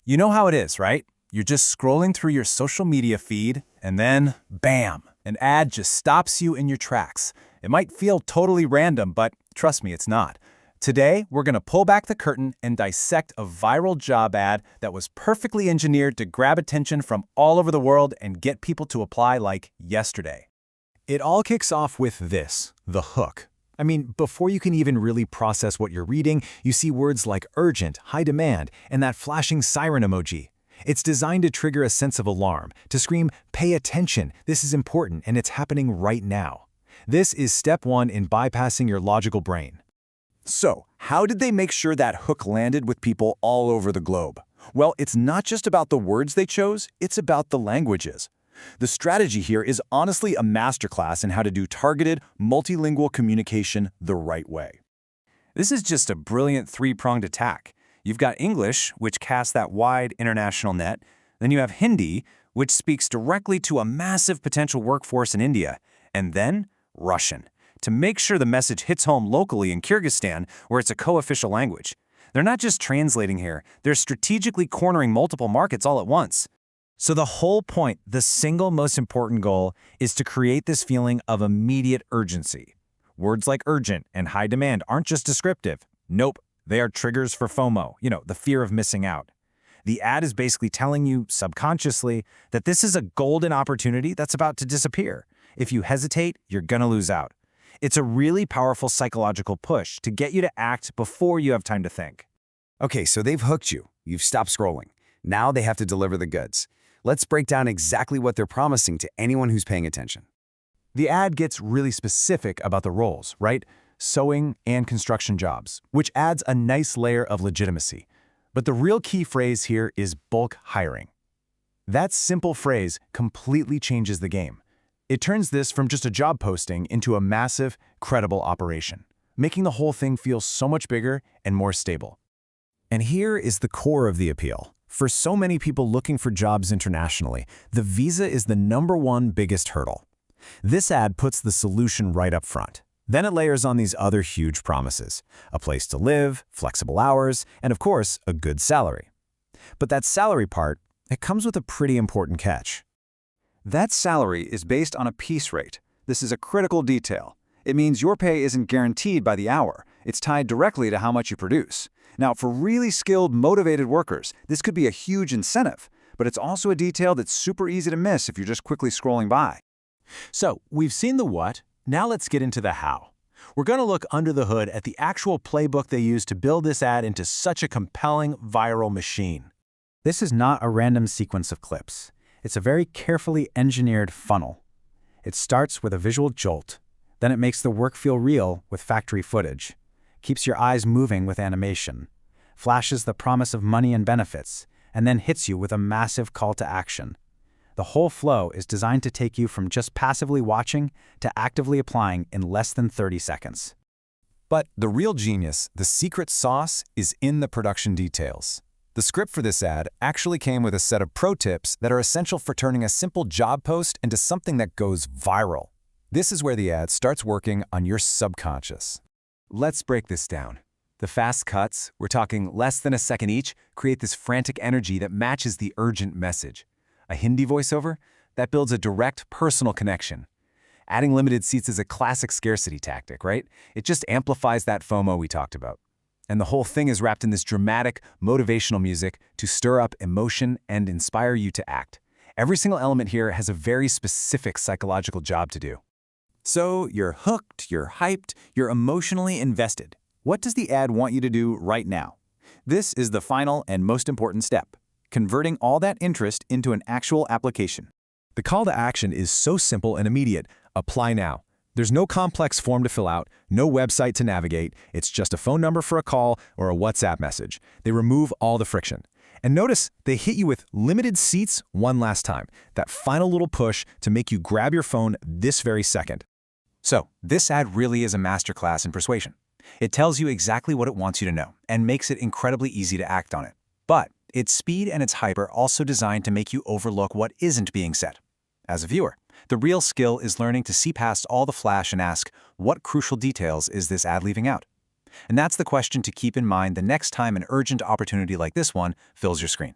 You know how it is, right? You're just scrolling through your social media feed, and then, bam, an ad just stops you in your tracks. It might feel totally random, but trust me, it's not. Today, we're going to pull back the curtain and dissect a viral job ad that was perfectly engineered to grab attention from all over the world and get people to apply like yesterday. It all kicks off with this, the hook. I mean, before you can even really process what you're reading, you see words like urgent, high demand, and that flashing siren emoji. It's designed to trigger a sense of alarm, to scream, pay attention, this is important, and it's happening right now. This is step one in bypassing your logical brain. So, how did they make sure that hook landed with people all over the globe? Well, it's not just about the words they chose, it's about the languages. The strategy here is honestly a masterclass in how to do targeted, multilingual communication the right way. This is just a brilliant three-pronged attack. You've got English, which casts that wide international net. Then you have Hindi, which speaks directly to a massive potential workforce in India. And then Russian, to make sure the message hits home locally in Kyrgyzstan, where it's a co-official language. They're not just translating here, they're strategically cornering multiple markets all at once. So the whole point, the single most important goal, is to create this feeling of immediate urgency. Words like urgent and high demand aren't just descriptive. Nope, they are triggers for FOMO, the fear of missing out. The ad is basically telling you, subconsciously, that this is a golden opportunity that's about to disappear. If you hesitate, you're gonna lose out. It's a really powerful psychological push to get you to act before you have time to think. Okay, so they've hooked you. You've stopped scrolling. Now they have to deliver the goods. Let's break down exactly what they're promising to anyone who's paying attention. The ad gets really specific about the roles, right? Sewing and construction jobs, which adds a nice layer of legitimacy. But the real key phrase here is bulk hiring. That simple phrase completely changes the game. It turns this from just a job posting into a massive, credible operation, making the whole thing feel so much bigger and more stable. And here is the core of the appeal. For so many people looking for jobs internationally, the visa is the #1 biggest hurdle. This ad puts the solution right up front. Then it layers on these other huge promises: a place to live, flexible hours, and of course, a good salary. But that salary part, it comes with a pretty important catch. That salary is based on a piece rate. This is a critical detail. It means your pay isn't guaranteed by the hour. It's tied directly to how much you produce. Now, for really skilled, motivated workers, this could be a huge incentive, but it's also a detail that's super easy to miss if you're just quickly scrolling by. So, we've seen the what, now let's get into the how. We're going to look under the hood at the actual playbook they used to build this ad into such a compelling viral machine. This is not a random sequence of clips. It's a very carefully engineered funnel. It starts with a visual jolt, then it makes the work feel real with factory footage, keeps your eyes moving with animation, flashes the promise of money and benefits, and then hits you with a massive call to action. The whole flow is designed to take you from just passively watching to actively applying in less than 30 seconds. But the real genius, the secret sauce, is in the production details. The script for this ad actually came with a set of pro tips that are essential for turning a simple job post into something that goes viral. This is where the ad starts working on your subconscious. Let's break this down. The fast cuts, we're talking less than a second each, create this frantic energy that matches the urgent message. A Hindi voiceover? That builds a direct, personal connection. Adding limited seats is a classic scarcity tactic, right? It just amplifies that FOMO we talked about. And the whole thing is wrapped in this dramatic, motivational music to stir up emotion and inspire you to act. Every single element here has a very specific psychological job to do. So you're hooked, you're hyped, you're emotionally invested. What does the ad want you to do right now? This is the final and most important step: converting all that interest into an actual application. The call to action is so simple and immediate. Apply now. There's no complex form to fill out, no website to navigate. It's just a phone number for a call or a WhatsApp message. They remove all the friction. And notice they hit you with limited seats one last time. That final little push to make you grab your phone this very second. So, this ad really is a masterclass in persuasion. It tells you exactly what it wants you to know and makes it incredibly easy to act on it. But its speed and its hype are also designed to make you overlook what isn't being said. As a viewer, the real skill is learning to see past all the flash and ask, what crucial details is this ad leaving out? And that's the question to keep in mind the next time an urgent opportunity like this one fills your screen.